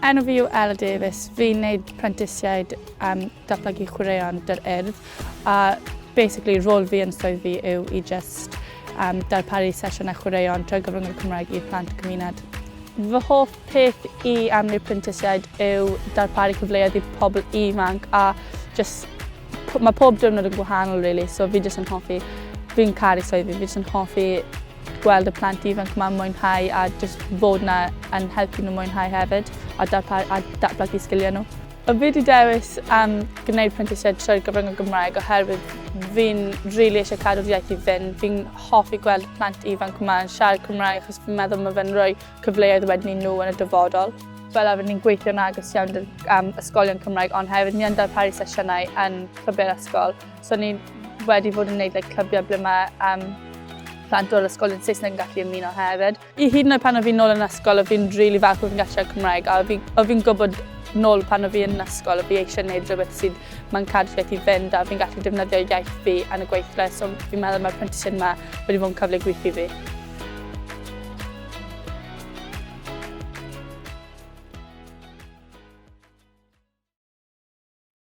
Enw fi yw Ella Davies. Fi'n gwneud prentisiaid datblygu chwaraeon gyda'r Urdd. A basically, rôl fi yn swydd fi yw i just darparu sesiynau chwaraeon trwy gyfrwng y Gymraeg i'r plant y gymuned. Fy hoff peth i amni'r prentisiaid yw darparu cyfleoedd i pobl ifanc a mae pob diwrnod yn gwahanol, really, so fi jyst yn hoffi, fi'n caru swydd fi jyst yn hoffi gweld y plant ifanc yma'n mwynhau a jyst fod yna yn helpu nhw mwynhau hefyd a datblygu sgiliau nhw. Fi wedi dewis gwneud prentisiaid trwy'r gyfrwng y Gymraeg oherwydd fi'n rili eisiau cadw'r iaith i fynd. Fi'n hoffi gweld y plant ifanc yma'n siarad Cymraeg achos fi'n meddwl mae fe'n rhoi cyfleoedd wedyn nhw yn y dyfodol. Fel arfer ni'n gweithio'n agos iawn gyda'r ysgolion Cymraeg, ond hefyd ni'n darparu sesiynau yn clybau'r ysgol. So ni wedi fod yn gwneud clybiau ble mae plant o'r ysgolion Saesneg yn gallu ymuno hefyd. I hyd yn oed pan o fi'n nôl yn ysgol, o fi'n rili falch o fi'n gallu siarad Cymraeg, a o fi'n gwybod nôl pan o fi yn ysgol, o fi eisiau gwneud rhywbeth sydd mae'n cadw iaith i fynd a fi'n gallu defnyddio iaith fi yn y gweithle, so fi'n meddwl mae'r prentisiaid yma wedi bod yn cyfle gwych i fi.